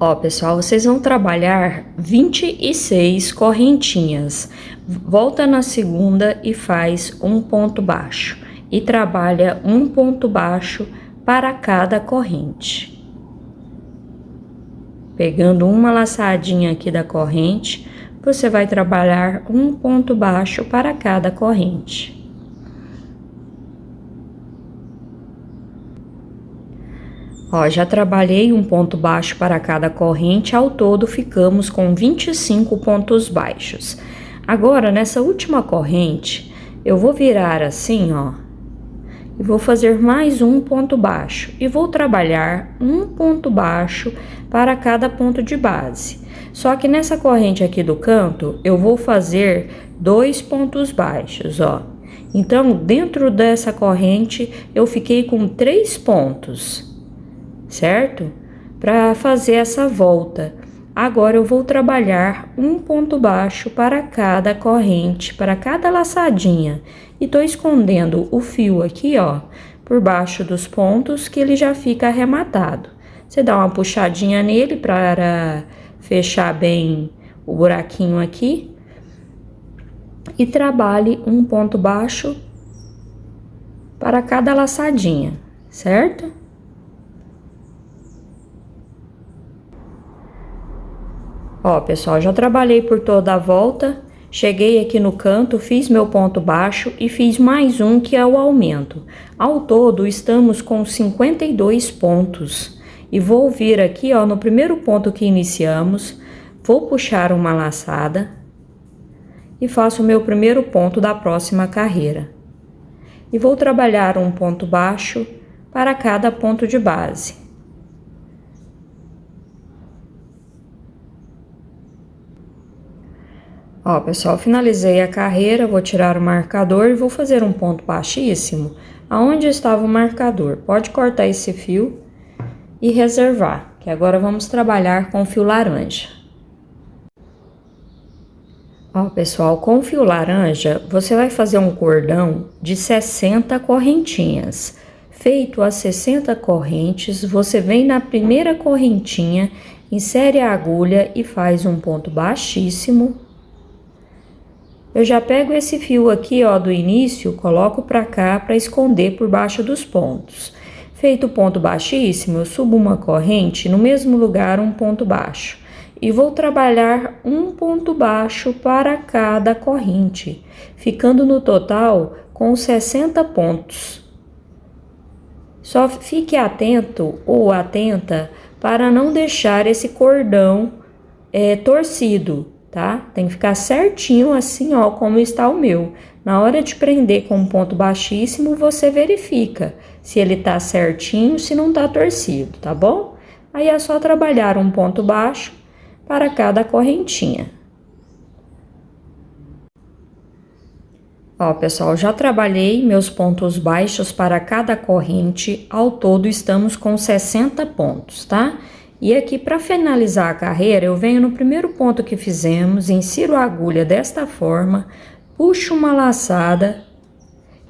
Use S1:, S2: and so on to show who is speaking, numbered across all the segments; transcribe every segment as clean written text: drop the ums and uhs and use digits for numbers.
S1: Ó, pessoal, vocês vão trabalhar 26 correntinhas. Volta na segunda e faz um ponto baixo. E trabalha um ponto baixo para cada corrente. Pegando uma laçadinha aqui da corrente, você vai trabalhar um ponto baixo para cada corrente. Ó, já trabalhei um ponto baixo para cada corrente, ao todo ficamos com 25 pontos baixos. Agora, nessa última corrente, eu vou virar assim, ó, e vou fazer mais um ponto baixo. E vou trabalhar um ponto baixo para cada ponto de base. Só que nessa corrente aqui do canto, eu vou fazer 2 pontos baixos, ó. Então, dentro dessa corrente, eu fiquei com 3 pontos. Certo? Para fazer essa volta. Agora eu vou trabalhar um ponto baixo para cada corrente, para cada laçadinha. E tô escondendo o fio aqui, ó, por baixo dos pontos, que ele já fica arrematado. Você dá uma puxadinha nele para fechar bem o buraquinho aqui. E trabalhe um ponto baixo para cada laçadinha, certo? Ó, pessoal, já trabalhei por toda a volta, cheguei aqui no canto, fiz meu ponto baixo e fiz mais um que é o aumento. Ao todo, estamos com 52 pontos. E vou vir aqui, ó, no primeiro ponto que iniciamos, vou puxar uma laçada e faço o meu primeiro ponto da próxima carreira. E vou trabalhar um ponto baixo para cada ponto de base. Ó, pessoal, finalizei a carreira, vou tirar o marcador e vou fazer um ponto baixíssimo aonde estava o marcador. Pode cortar esse fio e reservar, que agora vamos trabalhar com fio laranja. Ó, pessoal, com fio laranja, você vai fazer um cordão de 60 correntinhas. Feito as 60 correntes, você vem na primeira correntinha, insere a agulha e faz um ponto baixíssimo. Eu já pego esse fio aqui, ó, do início, coloco pra cá para esconder por baixo dos pontos. Feito o ponto baixíssimo, eu subo uma corrente, no mesmo lugar um ponto baixo. E vou trabalhar um ponto baixo para cada corrente, ficando no total com 60 pontos. Só fique atento ou atenta para não deixar esse cordão torcido. Tá? Tem que ficar certinho assim, ó, como está o meu. Na hora de prender com um ponto baixíssimo, você verifica se ele tá certinho, se não tá torcido, tá bom? Aí é só trabalhar um ponto baixo para cada correntinha. Ó, pessoal, já trabalhei meus pontos baixos para cada corrente, ao todo estamos com 60 pontos, tá? E aqui, para finalizar a carreira, eu venho no primeiro ponto que fizemos, insiro a agulha desta forma, puxo uma laçada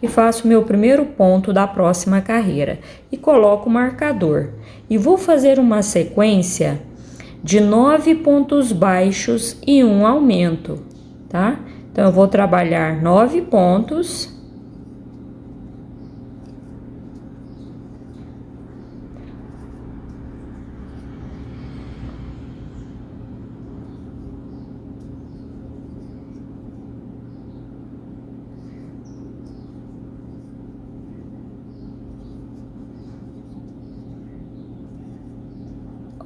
S1: e faço meu primeiro ponto da próxima carreira. E coloco o marcador. E vou fazer uma sequência de 9 pontos baixos e um aumento, tá? Então, eu vou trabalhar 9 pontos.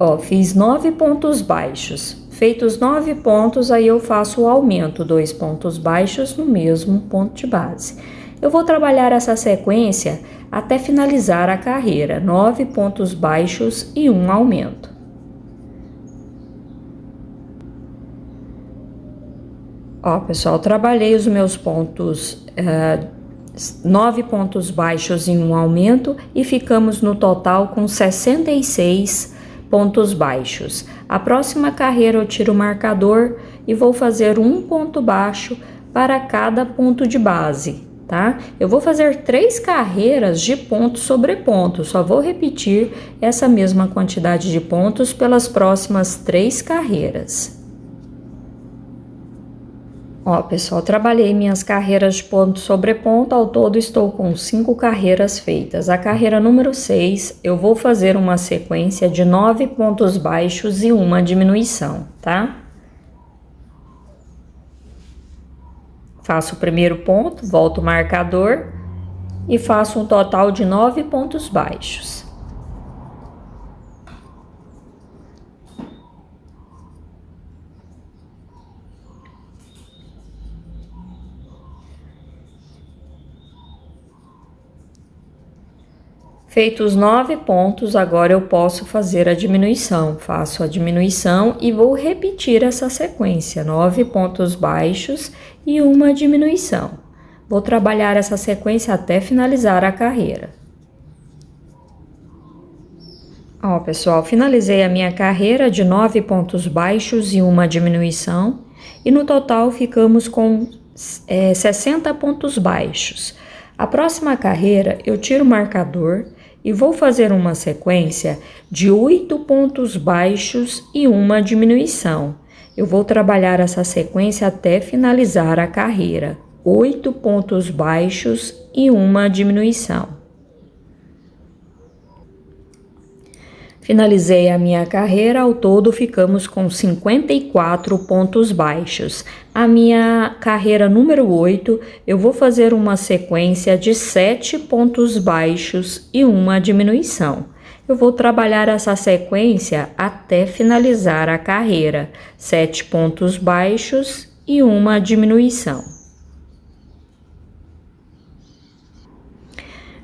S1: Ó, fiz 9 pontos baixos. Feitos 9 pontos, aí eu faço o aumento, 2 pontos baixos no mesmo ponto de base. Eu vou trabalhar essa sequência até finalizar a carreira, 9 pontos baixos e um aumento. Ó, pessoal, trabalhei os meus pontos, 9 pontos baixos e um aumento e ficamos no total com 66 pontos baixos. A próxima carreira eu tiro o marcador e vou fazer um ponto baixo para cada ponto de base, tá? Eu vou fazer 3 carreiras de ponto sobre ponto, só vou repetir essa mesma quantidade de pontos pelas próximas 3 carreiras. Ó, pessoal, trabalhei minhas carreiras de ponto sobre ponto, ao todo estou com 5 carreiras feitas. A carreira número 6, eu vou fazer uma sequência de 9 pontos baixos e uma diminuição, tá? Faço o primeiro ponto, volto o marcador e faço um total de 9 pontos baixos. Feitos 9 pontos, agora eu posso fazer a diminuição. Faço a diminuição e vou repetir essa sequência, 9 pontos baixos e uma diminuição. Vou trabalhar essa sequência até finalizar a carreira. Ó, pessoal, finalizei a minha carreira de 9 pontos baixos e uma diminuição. E no total ficamos com 60 pontos baixos. A próxima carreira eu tiro o marcador e vou fazer uma sequência de 8 pontos baixos e uma diminuição. Eu vou trabalhar essa sequência até finalizar a carreira. 8 pontos baixos e uma diminuição. Finalizei a minha carreira, ao todo ficamos com 54 pontos baixos. A minha carreira número 8, eu vou fazer uma sequência de 7 pontos baixos e uma diminuição. Eu vou trabalhar essa sequência até finalizar a carreira, 7 pontos baixos e uma diminuição.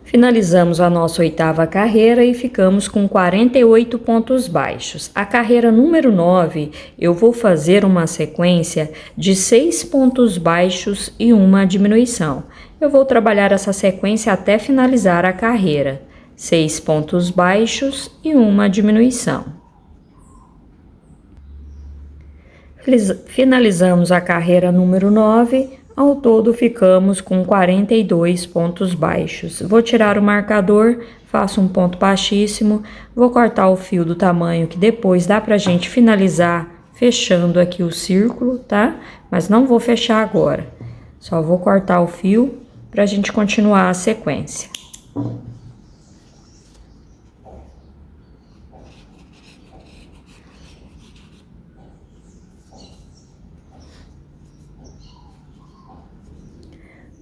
S1: Finalizamos a nossa 8ª carreira e ficamos com 48 pontos baixos. A carreira número 9, eu vou fazer uma sequência de 6 pontos baixos e uma diminuição. Eu vou trabalhar essa sequência até finalizar a carreira. 6 pontos baixos e uma diminuição. Finalizamos a carreira número 9. Ao todo, ficamos com 42 pontos baixos. Vou tirar o marcador, faço um ponto baixíssimo, vou cortar o fio do tamanho que depois dá pra gente finalizar fechando aqui o círculo, tá? Mas não vou fechar agora, só vou cortar o fio pra gente continuar a sequência.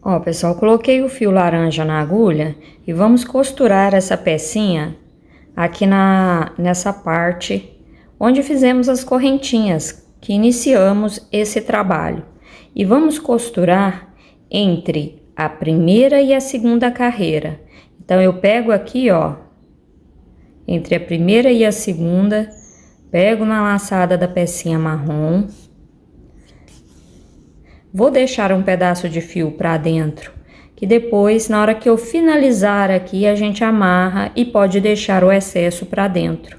S1: Ó, pessoal, coloquei o fio laranja na agulha e vamos costurar essa pecinha aqui nessa parte onde fizemos as correntinhas que iniciamos esse trabalho. E vamos costurar entre a primeira e a segunda carreira. Então, eu pego aqui, ó, entre a primeira e a segunda, pego na laçada da pecinha marrom. Vou deixar um pedaço de fio para dentro, que depois, na hora que eu finalizar aqui, a gente amarra e pode deixar o excesso para dentro,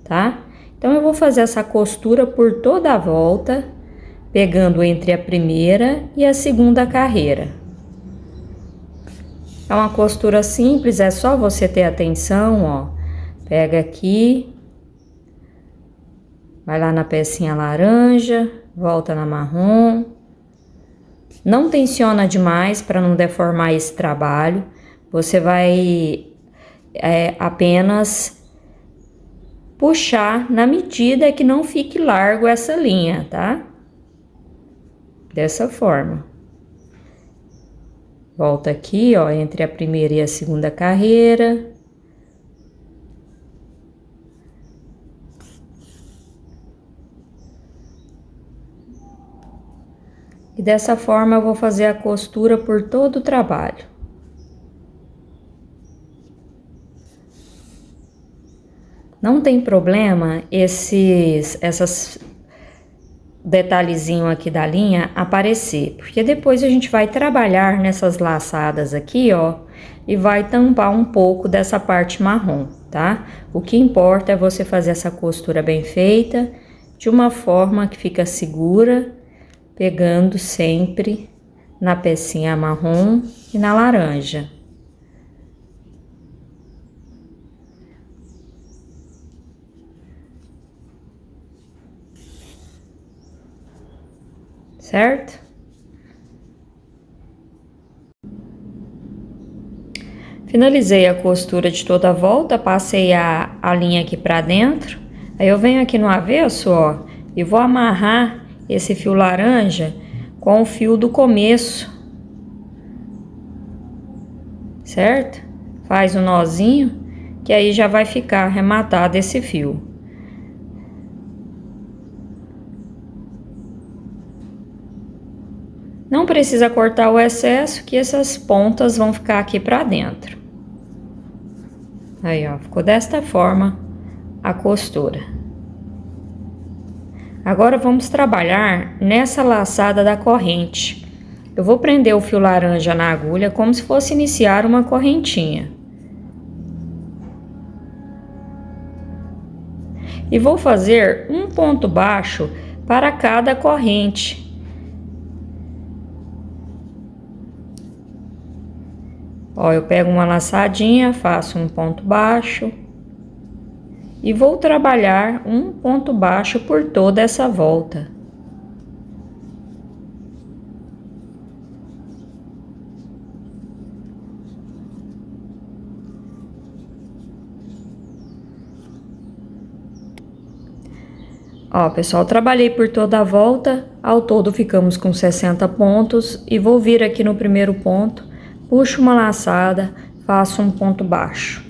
S1: tá? Então, eu vou fazer essa costura por toda a volta, pegando entre a primeira e a segunda carreira. É uma costura simples, é só você ter atenção, ó. Pega aqui, vai lá na pecinha laranja, volta na marrom. Não tensiona demais para não deformar esse trabalho. Você vai apenas puxar na medida que não fique largo essa linha, tá? Dessa forma. Volta aqui, ó, entre a primeira e a segunda carreira. E dessa forma eu vou fazer a costura por todo o trabalho. Não tem problema essas detalhezinho aqui da linha aparecer, porque depois a gente vai trabalhar nessas laçadas aqui, ó, e vai tampar um pouco dessa parte marrom, tá? O que importa é você fazer essa costura bem feita, de uma forma que fica segura, pegando sempre na pecinha marrom e na laranja. Certo? Finalizei a costura de toda a volta, passei a linha aqui pra dentro. Aí eu venho aqui no avesso, ó, e vou amarrar esse fio laranja com o fio do começo. Certo? Faz um nozinho, que aí já vai ficar arrematado esse fio. Não precisa cortar o excesso, que essas pontas vão ficar aqui pra dentro. Aí, ó, ficou desta forma a costura. Agora vamos trabalhar nessa laçada da corrente. Eu vou prender o fio laranja na agulha como se fosse iniciar uma correntinha. E vou fazer um ponto baixo para cada corrente. Ó, eu pego uma laçadinha, faço um ponto baixo e vou trabalhar um ponto baixo por toda essa volta. Ó, pessoal, trabalhei por toda a volta, ao todo ficamos com 60 pontos e vou vir aqui no primeiro ponto. Puxo uma laçada, faço um ponto baixo,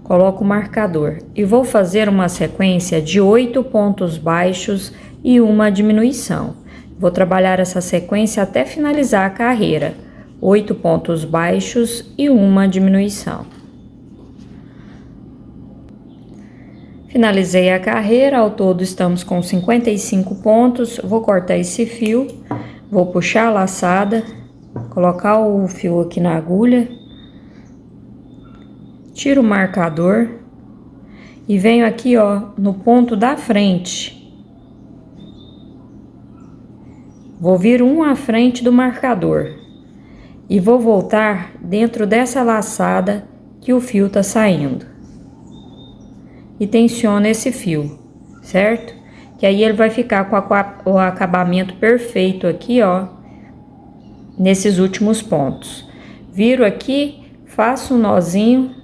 S1: coloco o marcador e vou fazer uma sequência de 8 pontos baixos e uma diminuição. Vou trabalhar essa sequência até finalizar a carreira, 8 pontos baixos e uma diminuição. Finalizei a carreira, ao todo estamos com 55 pontos. Vou cortar esse fio, vou puxar a laçada, colocar o fio aqui na agulha, tiro o marcador e venho aqui, ó, no ponto da frente. Vou vir um à frente do marcador e vou voltar dentro dessa laçada que o fio tá saindo. E tensiono esse fio, certo? Que aí ele vai ficar com o acabamento perfeito aqui, ó, nesses últimos pontos. Viro aqui, faço um nozinho.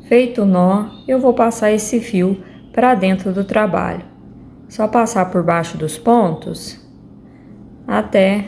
S1: Feito o nó, eu vou passar esse fio para dentro do trabalho. Só passar por baixo dos pontos até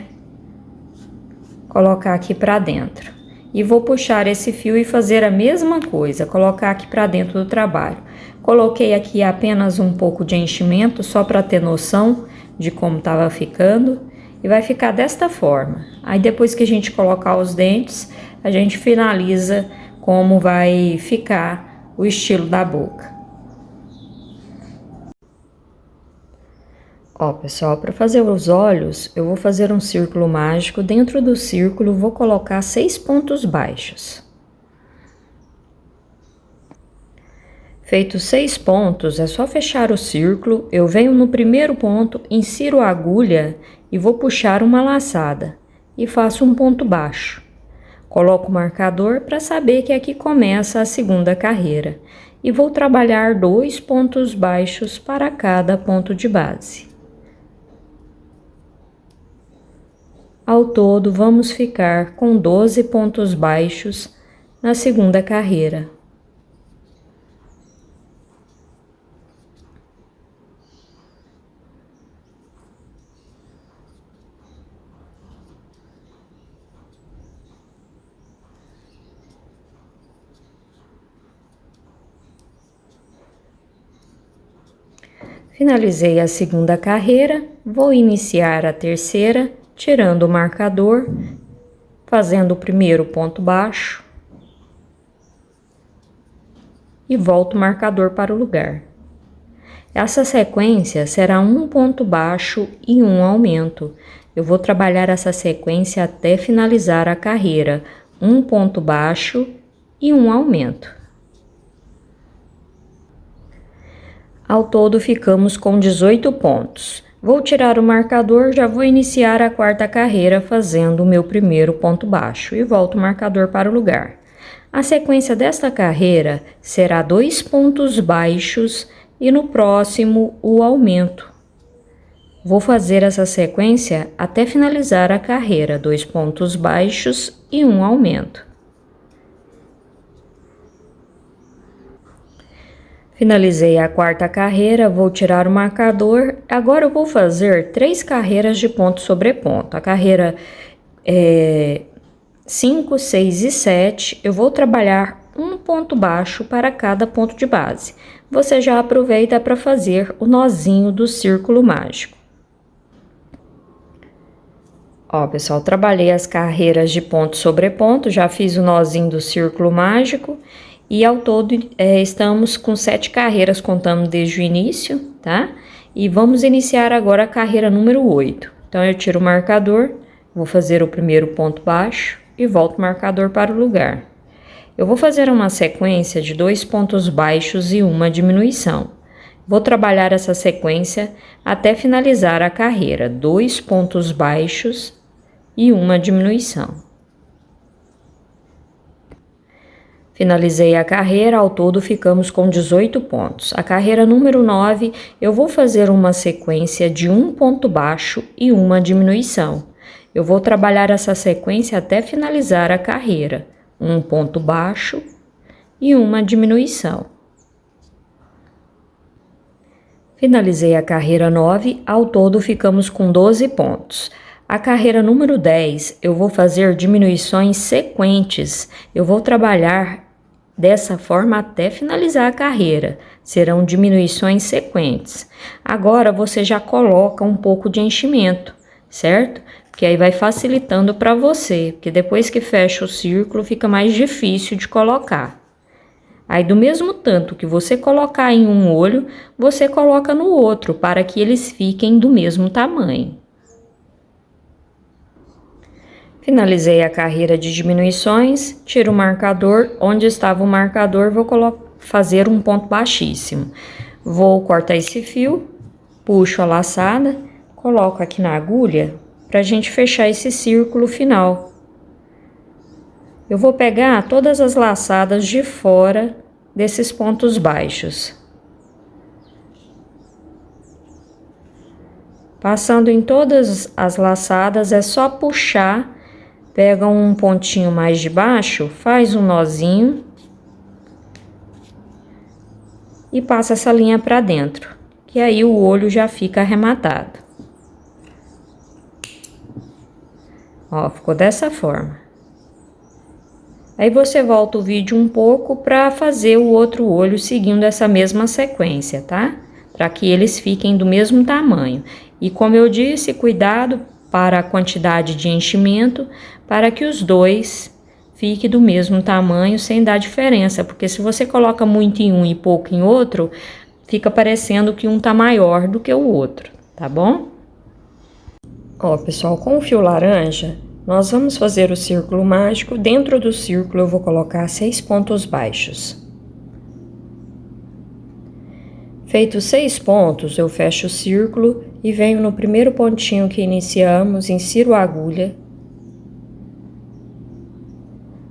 S1: colocar aqui para dentro. E vou puxar esse fio e fazer a mesma coisa, colocar aqui para dentro do trabalho. Coloquei aqui apenas um pouco de enchimento, só para ter noção de como tava ficando, e vai ficar desta forma. Aí depois que a gente colocar os dentes, a gente finaliza como vai ficar o estilo da boca. Ó, pessoal, para fazer os olhos, eu vou fazer um círculo mágico. Dentro do círculo, vou colocar 6 pontos baixos. Feitos 6 pontos, é só fechar o círculo. Eu venho no primeiro ponto, insiro a agulha e vou puxar uma laçada e faço um ponto baixo. Coloco o marcador para saber que aqui começa a segunda carreira e vou trabalhar 2 pontos baixos para cada ponto de base. Ao todo, vamos ficar com 12 pontos baixos na segunda carreira. Finalizei a segunda carreira, vou iniciar a terceira, tirando o marcador, fazendo o primeiro ponto baixo e volto o marcador para o lugar. Essa sequência será um ponto baixo e um aumento. Eu vou trabalhar essa sequência até finalizar a carreira, um ponto baixo e um aumento. Ao todo ficamos com 18 pontos. Vou tirar o marcador, já vou iniciar a quarta carreira fazendo o meu primeiro ponto baixo e volto o marcador para o lugar. A sequência desta carreira será 2 pontos baixos e no próximo o aumento. Vou fazer essa sequência até finalizar a carreira, 2 pontos baixos e um aumento. Finalizei a quarta carreira, vou tirar o marcador. Agora eu vou fazer 3 carreiras de ponto sobre ponto. A carreira 5, 6 e 7, eu vou trabalhar um ponto baixo para cada ponto de base. Você já aproveita para fazer o nozinho do círculo mágico. Ó, pessoal, trabalhei as carreiras de ponto sobre ponto, já fiz o nozinho do círculo mágico. E ao todo estamos com 7 carreiras, contando desde o início, tá? E vamos iniciar agora a carreira número 8. Então, eu tiro o marcador, vou fazer o primeiro ponto baixo e volto o marcador para o lugar. Eu vou fazer uma sequência de 2 pontos baixos e uma diminuição. Vou trabalhar essa sequência até finalizar a carreira, 2 pontos baixos e uma diminuição. Finalizei a carreira, ao todo ficamos com 18 pontos. A carreira número 9, eu vou fazer uma sequência de um ponto baixo e uma diminuição. Eu vou trabalhar essa sequência até finalizar a carreira. Um ponto baixo e uma diminuição. Finalizei a carreira 9, ao todo ficamos com 12 pontos. A carreira número 10, eu vou fazer diminuições sequentes. Eu vou trabalhar dessa forma até finalizar a carreira. Serão diminuições sequentes. Agora você já coloca um pouco de enchimento, certo? Porque aí vai facilitando para você, porque depois que fecha o círculo fica mais difícil de colocar. Aí do mesmo tanto que você colocar em um olho, você coloca no outro, para que eles fiquem do mesmo tamanho. Finalizei a carreira de diminuições, tiro o marcador, onde estava o marcador vou fazer um ponto baixíssimo. Vou cortar esse fio, puxo a laçada, coloco aqui na agulha para a gente fechar esse círculo final. Eu vou pegar todas as laçadas de fora desses pontos baixos. Passando em todas as laçadas, é só puxar. Pega um pontinho mais de baixo, faz um nozinho e passa essa linha para dentro, que aí o olho já fica arrematado. Ó, ficou dessa forma. Aí você volta o vídeo um pouco para fazer o outro olho seguindo essa mesma sequência, tá? Para que eles fiquem do mesmo tamanho. E como eu disse, cuidado para a quantidade de enchimento, para que os dois fiquem do mesmo tamanho sem dar diferença, porque se você coloca muito em um e pouco em outro, fica parecendo que um tá maior do que o outro, tá bom? Ó, pessoal, com o fio laranja, nós vamos fazer o círculo mágico. Dentro do círculo eu vou colocar 6 pontos baixos. Feitos 6 pontos, eu fecho o círculo e venho no primeiro pontinho que iniciamos, insiro a agulha.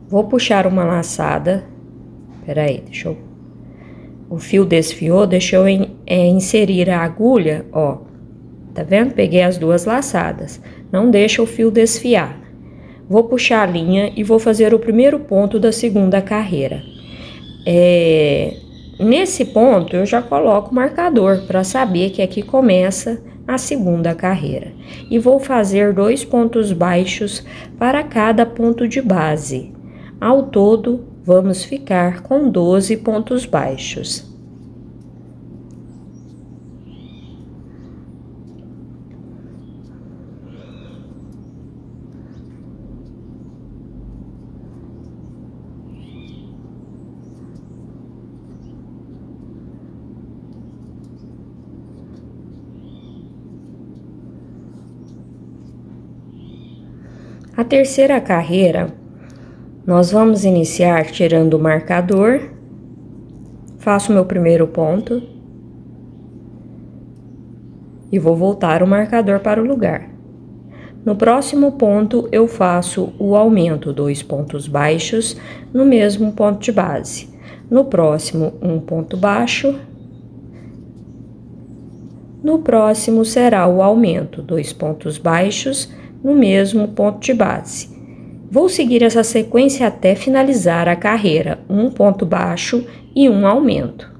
S1: Vou puxar uma laçada. Peraí, deixa eu... O fio desfiou, deixa eu inserir a agulha, ó. Tá vendo? Peguei as 2 laçadas. Não deixa o fio desfiar. Vou puxar a linha e vou fazer o primeiro ponto da segunda carreira. Nesse ponto, eu já coloco o marcador para saber que aqui começa a segunda carreira. E vou fazer 2 pontos baixos para cada ponto de base. Ao todo, vamos ficar com 12 pontos baixos. A terceira carreira, nós vamos iniciar tirando o marcador, faço meu primeiro ponto e vou voltar o marcador para o lugar. No próximo ponto, eu faço o aumento, 2 pontos baixos no mesmo ponto de base. No próximo, um ponto baixo. No próximo será o aumento, 2 pontos baixos no mesmo ponto de base. Vou seguir essa sequência até finalizar a carreira, um ponto baixo e um aumento.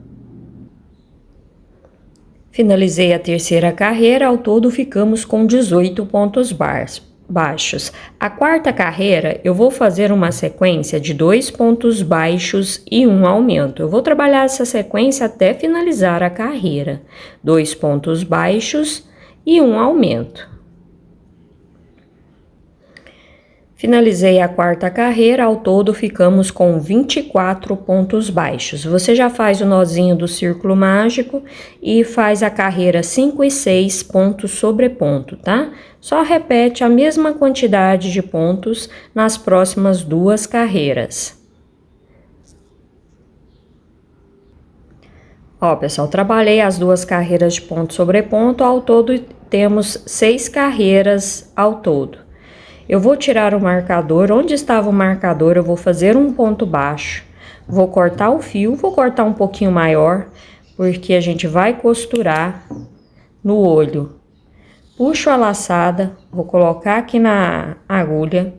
S1: Finalizei a terceira carreira, ao todo ficamos com 18 pontos baixos. A quarta carreira, eu vou fazer uma sequência de 2 pontos baixos e um aumento. Eu vou trabalhar essa sequência até finalizar a carreira. 2 pontos baixos e um aumento. Finalizei a quarta carreira, ao todo ficamos com 24 pontos baixos. Você já faz o nozinho do círculo mágico e faz a carreira 5 e 6 pontos sobre ponto, tá? Só repete a mesma quantidade de pontos nas próximas 2 carreiras. Ó, pessoal, trabalhei as 2 carreiras de ponto sobre ponto, ao todo temos 6 carreiras ao todo. Eu vou tirar o marcador, onde estava o marcador eu vou fazer um ponto baixo, vou cortar o fio, vou cortar um pouquinho maior, porque a gente vai costurar no olho. Puxo a laçada, vou colocar aqui na agulha.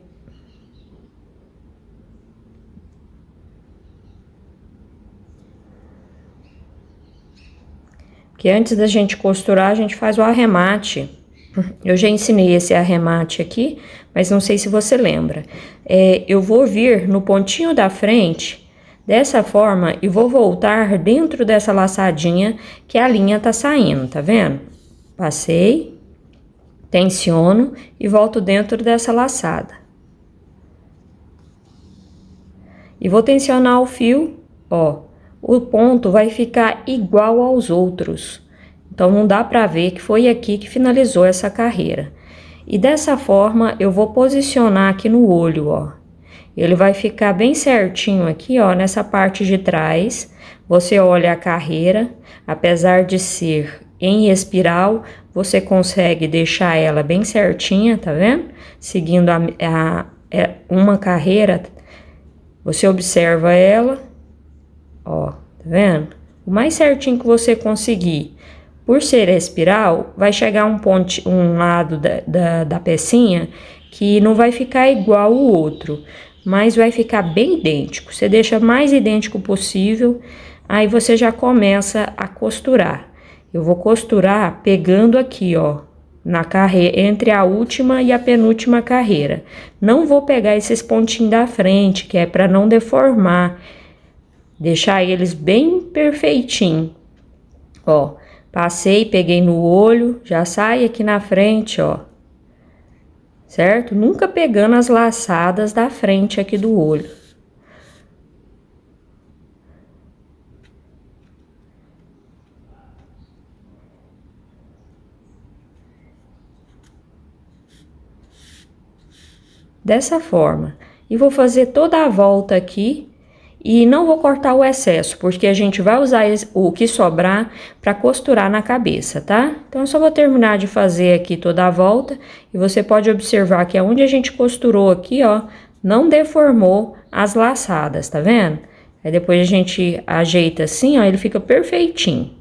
S1: Porque antes da gente costurar, a gente faz o arremate. Eu já ensinei esse arremate aqui, mas não sei se você lembra. Eu vou vir no pontinho da frente, dessa forma, e vou voltar dentro dessa laçadinha que a linha tá saindo, tá vendo? Passei, tensiono e volto dentro dessa laçada. E vou tensionar o fio, ó, o ponto vai ficar igual aos outros. Então, não dá para ver que foi aqui que finalizou essa carreira. E dessa forma, eu vou posicionar aqui no olho, ó. Ele vai ficar bem certinho aqui, ó, nessa parte de trás. Você olha a carreira, apesar de ser em espiral, você consegue deixar ela bem certinha, tá vendo? Seguindo uma carreira, você observa ela, ó, tá vendo? O mais certinho que você conseguir. Por ser espiral, vai chegar um lado da pecinha que não vai ficar igual o outro, mas vai ficar bem idêntico. Você deixa mais idêntico possível, aí você já começa a costurar. Eu vou costurar pegando aqui, ó, na carreira, entre a última e a penúltima carreira. Não vou pegar esses pontinhos da frente, que é para não deformar, deixar eles bem perfeitinho, ó. Passei, peguei no olho, já sai aqui na frente, ó. Certo? Nunca pegando as laçadas da frente aqui do olho. Dessa forma. E vou fazer toda a volta aqui. E não vou cortar o excesso, porque a gente vai usar o que sobrar para costurar na cabeça, tá? Então, eu só vou terminar de fazer aqui toda a volta. E você pode observar que aonde a gente costurou aqui, ó, não deformou as laçadas, tá vendo? Aí depois a gente ajeita assim, ó, ele fica perfeitinho.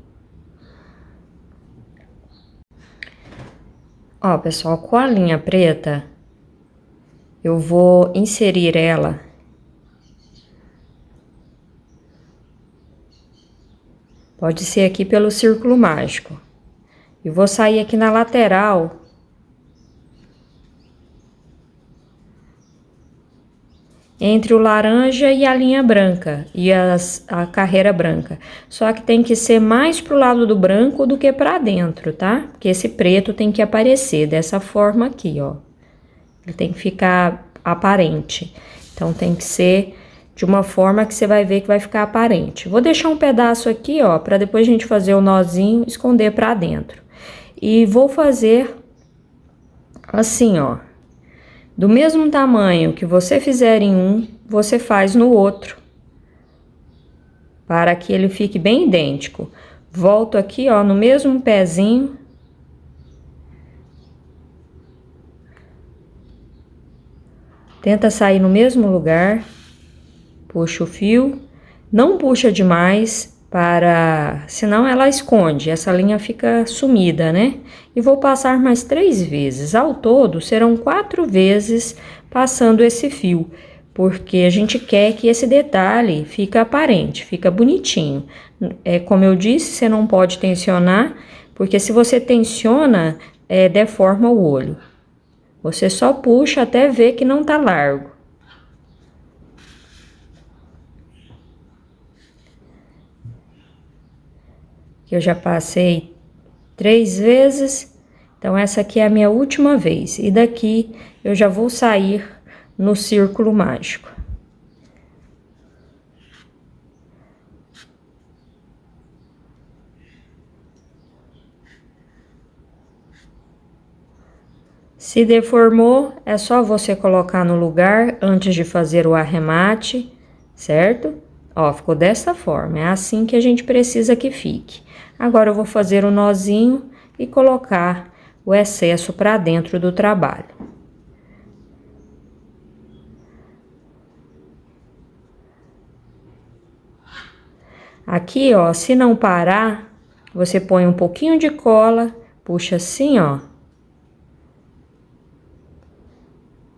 S1: Ó, pessoal, com a linha preta, eu vou inserir ela. Pode ser aqui pelo círculo mágico. E vou sair aqui na lateral. Entre o laranja e a linha branca. E a carreira branca. Só que tem que ser mais pro lado do branco do que pra dentro, tá? Porque esse preto tem que aparecer dessa forma aqui, ó. Ele tem que ficar aparente. Então, tem que ser de uma forma que você vai ver que vai ficar aparente. Vou deixar um pedaço aqui, ó, para depois a gente fazer o nozinho, esconder pra dentro. E vou fazer assim, ó. Do mesmo tamanho que você fizer em um, você faz no outro. Para que ele fique bem idêntico. Volto aqui, ó, no mesmo pezinho. Tenta sair no mesmo lugar, puxa o fio, não puxa demais, senão ela esconde, essa linha fica sumida, né? E vou passar mais 3 vezes, ao todo serão 4 vezes passando esse fio, porque a gente quer que esse detalhe fique aparente, fica bonitinho. Como eu disse, você não pode tensionar, porque se você tensiona, deforma o olho. Você só puxa até ver que não tá largo. Eu já passei 3 vezes, então essa aqui é a minha última vez. E daqui eu já vou sair no círculo mágico. Se deformou, é só você colocar no lugar antes de fazer o arremate, certo? Ó, ficou dessa forma, é assim que a gente precisa que fique. Agora eu vou fazer o nozinho e colocar o excesso para dentro do trabalho. Aqui, ó, se não parar, você põe um pouquinho de cola, puxa assim, ó.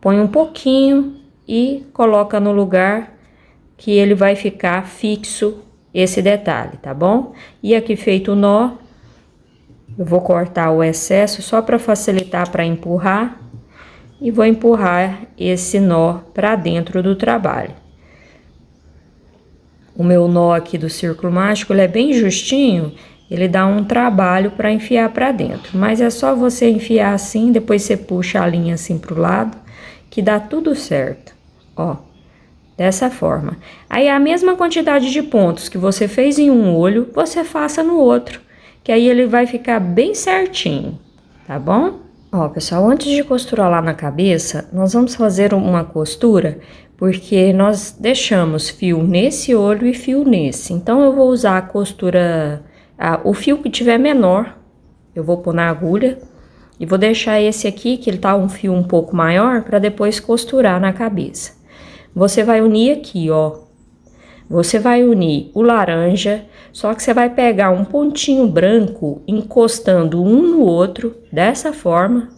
S1: Põe um pouquinho e coloca no lugar que ele vai ficar fixo esse detalhe, tá bom? E aqui feito o nó, eu vou cortar o excesso só para facilitar para empurrar e vou empurrar esse nó para dentro do trabalho. O meu nó aqui do círculo mágico, ele é bem justinho, ele dá um trabalho para enfiar para dentro, mas é só você enfiar assim, depois você puxa a linha assim pro lado, que dá tudo certo, ó, dessa forma. Aí a mesma quantidade de pontos que você fez em um olho, você faça no outro, que aí ele vai ficar bem certinho, tá bom? Ó, pessoal, antes de costurar lá na cabeça, nós vamos fazer uma costura, porque nós deixamos fio nesse olho e fio nesse. Então, eu vou usar a costura, o fio que tiver menor, eu vou pôr na agulha. E vou deixar esse aqui, que ele tá um fio um pouco maior, para depois costurar na cabeça. Você vai unir aqui, ó. Você vai unir o laranja, só que você vai pegar um pontinho branco, encostando um no outro, dessa forma.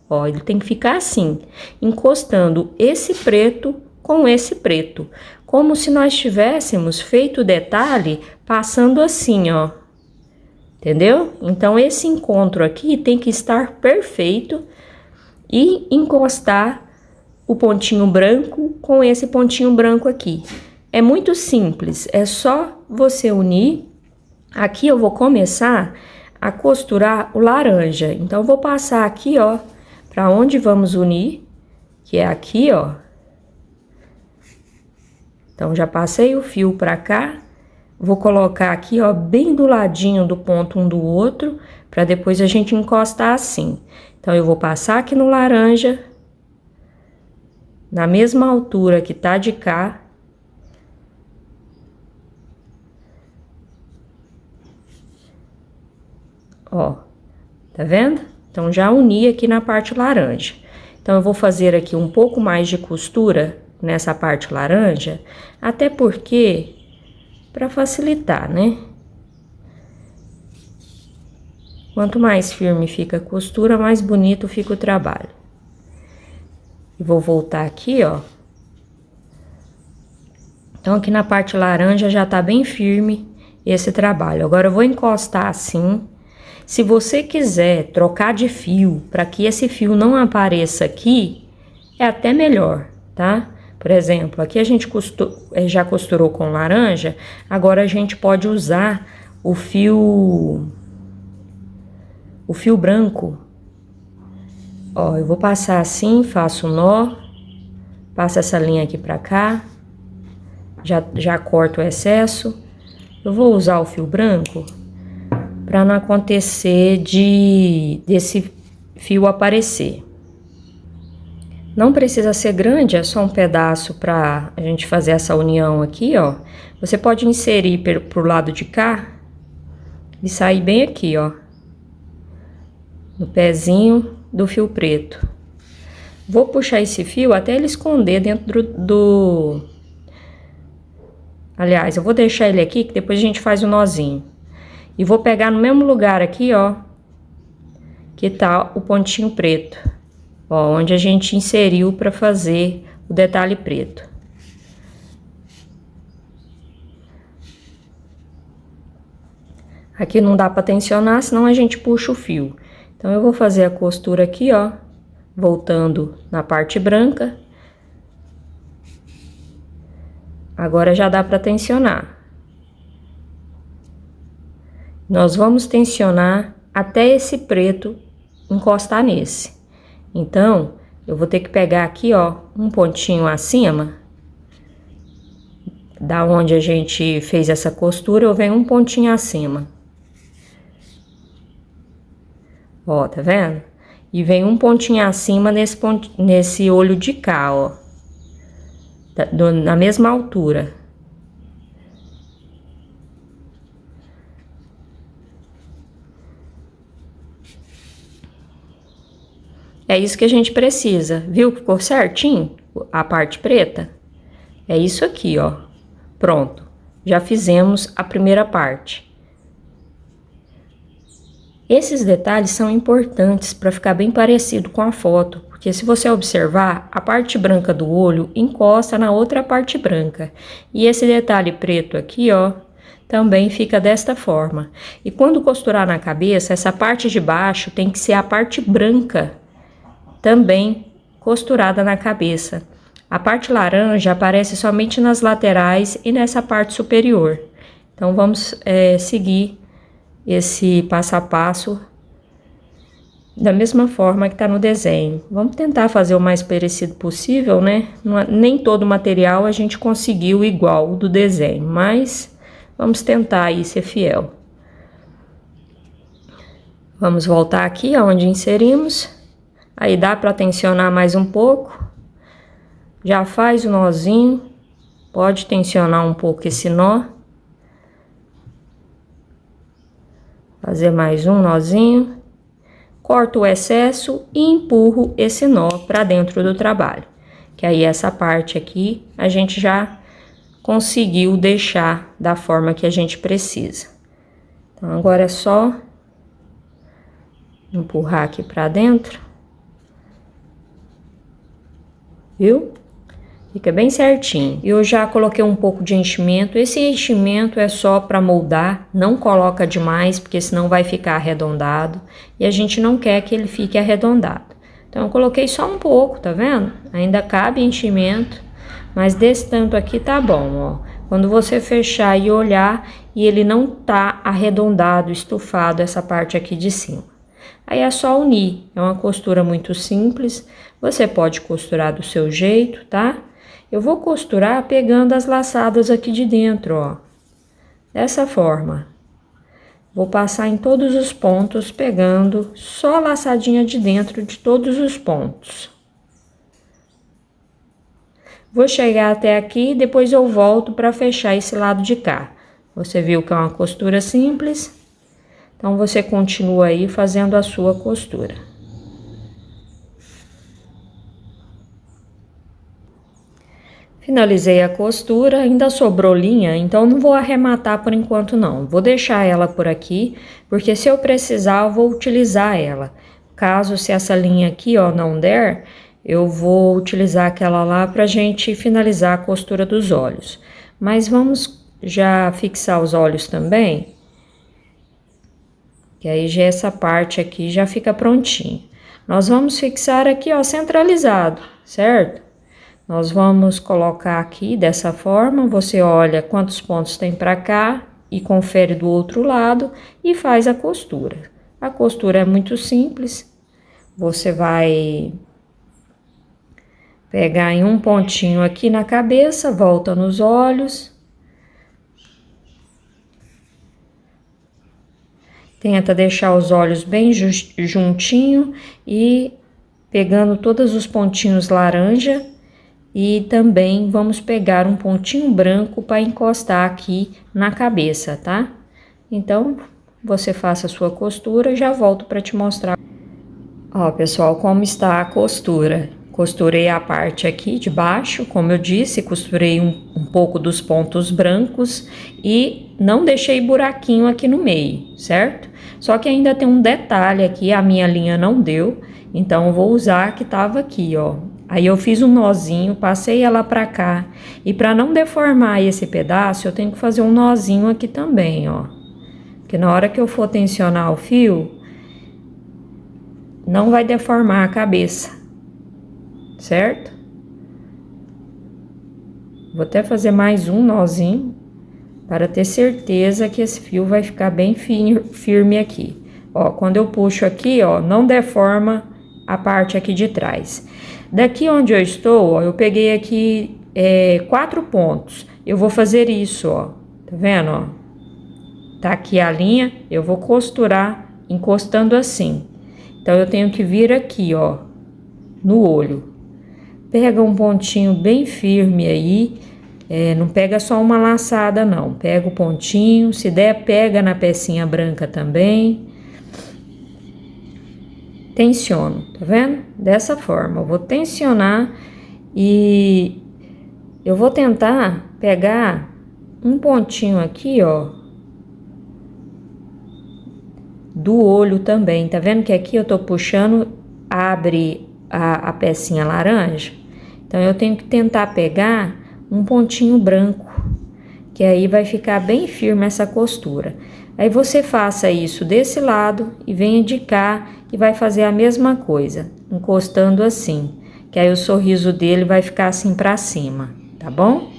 S1: Ó, ele tem que ficar assim, encostando esse preto com esse preto. Como se nós tivéssemos feito o detalhe passando assim, ó. Entendeu? Então, esse encontro aqui tem que estar perfeito e encostar o pontinho branco com esse pontinho branco aqui. É muito simples, é só você unir. Aqui eu vou começar a costurar o laranja. Então, eu vou passar aqui, ó, para onde vamos unir, que é aqui, ó. Então, já passei o fio para cá. Vou colocar aqui, ó, bem do ladinho do ponto um do outro, para depois a gente encostar assim. Então, eu vou passar aqui no laranja, na mesma altura que tá de cá. Ó, tá vendo? Então, já uni aqui na parte laranja. Então, eu vou fazer aqui um pouco mais de costura nessa parte laranja, até porque... para facilitar, né? Quanto mais firme fica a costura, mais bonito fica o trabalho. E vou voltar aqui, ó. Então, aqui na parte laranja já tá bem firme esse trabalho. Agora, eu vou encostar assim. Se você quiser trocar de fio, para que esse fio não apareça aqui, é até melhor, tá? Por exemplo, aqui a gente já costurou com laranja, agora a gente pode usar o fio branco. Ó, eu vou passar assim, faço o nó, passo essa linha aqui pra cá, já corto o excesso. Eu vou usar o fio branco para não acontecer desse fio aparecer. Não precisa ser grande, é só um pedaço para a gente fazer essa união aqui, ó. Você pode inserir pro lado de cá e sair bem aqui, ó. No pezinho do fio preto. Vou puxar esse fio até ele esconder dentro do... Aliás, eu vou deixar ele aqui, que depois a gente faz o nozinho. E vou pegar no mesmo lugar aqui, ó, que tá o pontinho preto. Ó, onde a gente inseriu para fazer o detalhe preto. Aqui não dá para tensionar, senão a gente puxa o fio. Então, eu vou fazer a costura aqui, ó, voltando na parte branca. Agora já dá para tensionar. Nós vamos tensionar até esse preto encostar nesse. Então, eu vou ter que pegar aqui, ó, um pontinho acima, da onde a gente fez essa costura, eu venho um pontinho acima. Ó, tá vendo? E vem um pontinho acima nesse olho de cá, ó. Na mesma altura. É isso que a gente precisa. Viu que ficou certinho? A parte preta? É isso aqui, ó. Pronto. Já fizemos a primeira parte. Esses detalhes são importantes para ficar bem parecido com a foto, porque se você observar, a parte branca do olho encosta na outra parte branca. E esse detalhe preto aqui, ó, também fica desta forma. E quando costurar na cabeça, essa parte de baixo tem que ser a parte branca, também costurada na cabeça. A parte laranja aparece somente nas laterais e nessa parte superior. Então, vamos seguir esse passo a passo da mesma forma que tá no desenho. Vamos tentar fazer o mais parecido possível, né? Nem todo o material a gente conseguiu igual do desenho, mas vamos tentar aí ser fiel. Vamos voltar aqui aonde inserimos. Aí dá para tensionar mais um pouco. Já faz o nozinho. Pode tensionar um pouco esse nó. Fazer mais um nozinho. Corto o excesso e empurro esse nó para dentro do trabalho. Que aí essa parte aqui a gente já conseguiu deixar da forma que a gente precisa. Então, agora é só empurrar aqui para dentro. Viu? Fica bem certinho. Eu já coloquei um pouco de enchimento. Esse enchimento é só para moldar, não coloca demais, porque senão vai ficar arredondado. E a gente não quer que ele fique arredondado. Então, eu coloquei só um pouco, tá vendo? Ainda cabe enchimento, mas desse tanto aqui tá bom, ó. Quando você fechar e olhar, e ele não tá arredondado, estufado, essa parte aqui de cima. Aí é só unir, é uma costura muito simples, você pode costurar do seu jeito, tá? Eu vou costurar pegando as laçadas aqui de dentro, ó. Dessa forma. Vou passar em todos os pontos, pegando só a laçadinha de dentro de todos os pontos. Vou chegar até aqui, depois eu volto para fechar esse lado de cá. Você viu que é uma costura simples? Então, você continua aí fazendo a sua costura. Finalizei a costura, ainda sobrou linha, então não vou arrematar por enquanto não. Vou deixar ela por aqui, porque se eu precisar, eu vou utilizar ela. Caso se essa linha aqui, ó, não der, eu vou utilizar aquela lá pra gente finalizar a costura dos olhos. Mas vamos já fixar os olhos também. Que aí já essa parte aqui já fica prontinha. Nós vamos fixar aqui, ó, centralizado, certo? Nós vamos colocar aqui dessa forma, você olha quantos pontos tem pra cá e confere do outro lado e faz a costura. A costura é muito simples, você vai pegar em um pontinho aqui na cabeça, volta nos olhos. Tenta deixar os olhos bem juntinho e pegando todos os pontinhos laranja. E também vamos pegar um pontinho branco para encostar aqui na cabeça, tá? Então, você faça a sua costura e já volto para te mostrar. Ó, pessoal, como está a costura. Costurei a parte aqui de baixo, como eu disse, costurei um pouco dos pontos brancos e não deixei buraquinho aqui no meio, certo? Só que ainda tem um detalhe aqui, a minha linha não deu, então eu vou usar a que tava aqui, ó. Aí eu fiz um nozinho, passei ela pra cá, e para não deformar esse pedaço, eu tenho que fazer um nozinho aqui também, ó. Porque na hora que eu for tensionar o fio, não vai deformar a cabeça, certo? Vou até fazer mais um nozinho, para ter certeza que esse fio vai ficar bem firme aqui. Ó, quando eu puxo aqui, ó, não deforma a parte aqui de trás. Daqui onde eu estou, ó, eu peguei aqui 4 pontos. Eu vou fazer isso, ó. Tá vendo, ó? Tá aqui a linha, eu vou costurar encostando assim. Então, eu tenho que vir aqui, ó, no olho. Pega um pontinho bem firme aí, não pega só uma laçada, não. Pega o pontinho, se der, pega na pecinha branca também. Tensiono, tá vendo? Dessa forma, eu vou tensionar e eu vou tentar pegar um pontinho aqui, ó, do olho também. Tá vendo que aqui eu tô puxando, abre a pecinha laranja? Então, eu tenho que tentar pegar um pontinho branco, que aí vai ficar bem firme essa costura. Aí você faça isso desse lado e venha de cá e vai fazer a mesma coisa, encostando assim, que aí o sorriso dele vai ficar assim pra cima, tá bom?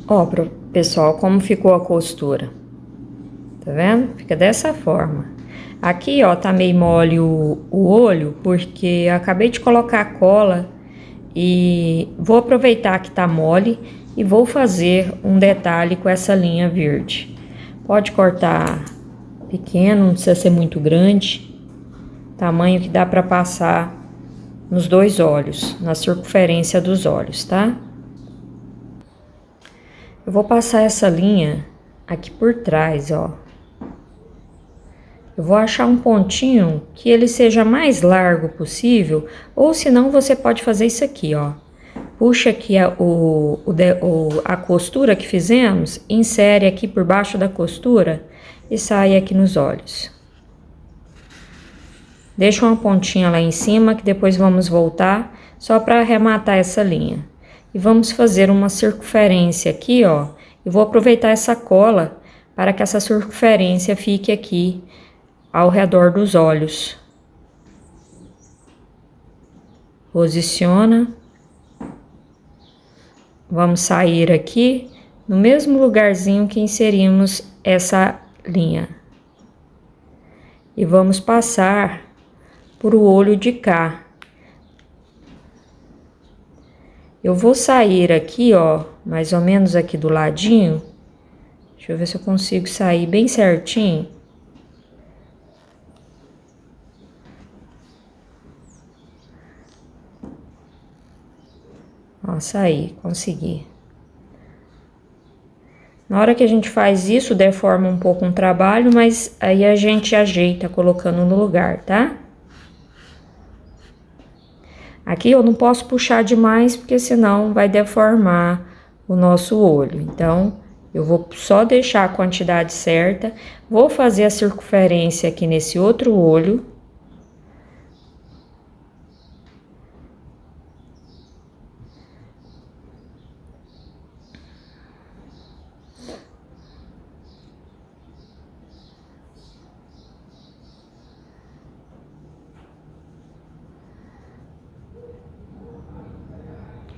S1: Ó, pessoal, como ficou a costura, tá vendo? Fica dessa forma. Aqui, ó, tá meio mole o olho, porque eu acabei de colocar cola e vou aproveitar que tá mole e vou fazer um detalhe com essa linha verde. Pode cortar pequeno, não precisa ser muito grande, tamanho que dá pra passar nos dois olhos, na circunferência dos olhos, tá? Eu vou passar essa linha aqui por trás, ó. Eu vou achar um pontinho que ele seja mais largo possível, ou senão você pode fazer isso aqui, ó. Puxa aqui a costura que fizemos, insere aqui por baixo da costura e sai aqui nos olhos. Deixa uma pontinha lá em cima que depois vamos voltar só para arrematar essa linha. E vamos fazer uma circunferência aqui, ó. Eu vou aproveitar essa cola para que essa circunferência fique aqui ao redor dos olhos. Posiciona. Vamos sair aqui no mesmo lugarzinho que inserimos essa linha. E vamos passar por o olho de cá. Eu vou sair aqui, ó, mais ou menos aqui do ladinho. Deixa eu ver se eu consigo sair bem certinho. Ó, saí, consegui. Na hora que a gente faz isso, deforma um pouco um trabalho, mas aí a gente ajeita colocando no lugar, tá? Aqui eu não posso puxar demais, porque senão vai deformar o nosso olho. Então, eu vou só deixar a quantidade certa, vou fazer a circunferência aqui nesse outro olho.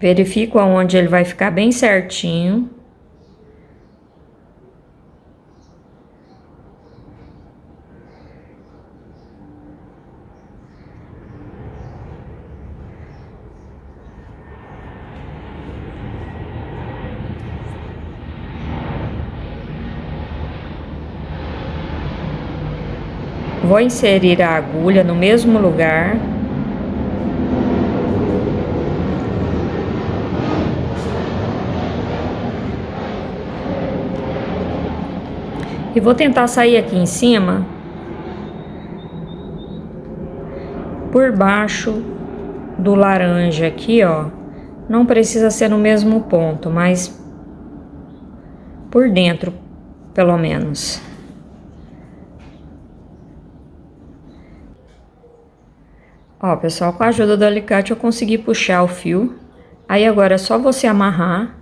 S1: Verifico aonde ele vai ficar bem certinho. Vou inserir a agulha no mesmo lugar. E vou tentar sair aqui em cima por baixo do laranja aqui, ó. Não precisa ser no mesmo ponto, mas por dentro, pelo menos. Ó, pessoal, com a ajuda do alicate eu consegui puxar o fio. Aí agora é só você amarrar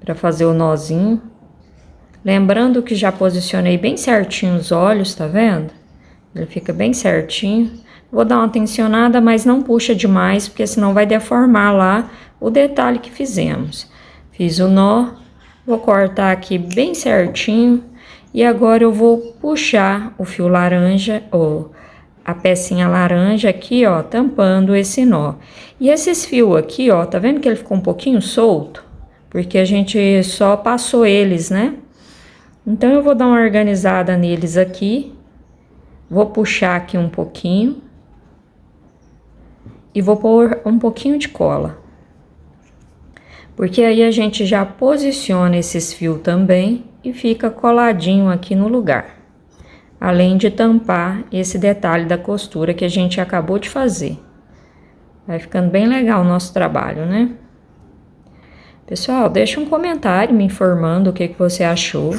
S1: para fazer o nozinho. Lembrando que já posicionei bem certinho os olhos, tá vendo? Ele fica bem certinho. Vou dar uma tensionada, mas não puxa demais, porque senão vai deformar lá o detalhe que fizemos. Fiz o nó, vou cortar aqui bem certinho. E agora eu vou puxar o fio laranja, ou a pecinha laranja aqui, ó, tampando esse nó. E esses fios aqui, ó, tá vendo que ele ficou um pouquinho solto? Porque a gente só passou eles, né? Então, eu vou dar uma organizada neles aqui. Vou puxar aqui um pouquinho. E vou pôr um pouquinho de cola. Porque aí a gente já posiciona esses fios também e fica coladinho aqui no lugar. Além de tampar esse detalhe da costura que a gente acabou de fazer. Vai ficando bem legal o nosso trabalho, né? Pessoal, deixa um comentário me informando o que você achou.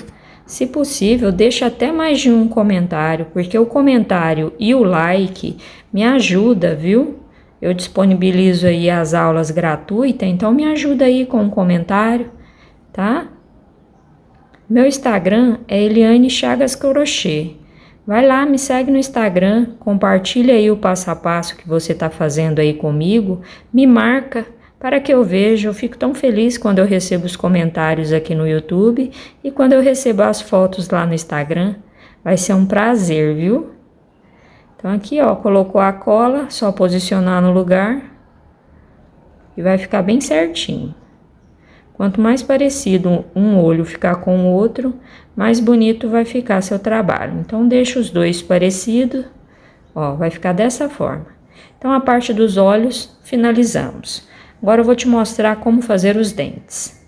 S1: Se possível, deixa até mais de um comentário, porque o comentário e o like me ajuda, viu? Eu disponibilizo aí as aulas gratuitas, então me ajuda aí com um comentário, tá? Meu Instagram é Eliane Chagas Crochê. Vai lá, me segue no Instagram, compartilha aí o passo a passo que você tá fazendo aí comigo, me marca para que eu veja. Eu fico tão feliz quando eu recebo os comentários aqui no YouTube e quando eu recebo as fotos lá no Instagram. Vai ser um prazer, viu? Então aqui, ó, colocou a cola, só posicionar no lugar e vai ficar bem certinho. Quanto mais parecido um olho ficar com o outro, mais bonito vai ficar seu trabalho. Então, deixa os dois parecidos, ó, vai ficar dessa forma. Então, a parte dos olhos, finalizamos. Agora eu vou te mostrar como fazer os dentes.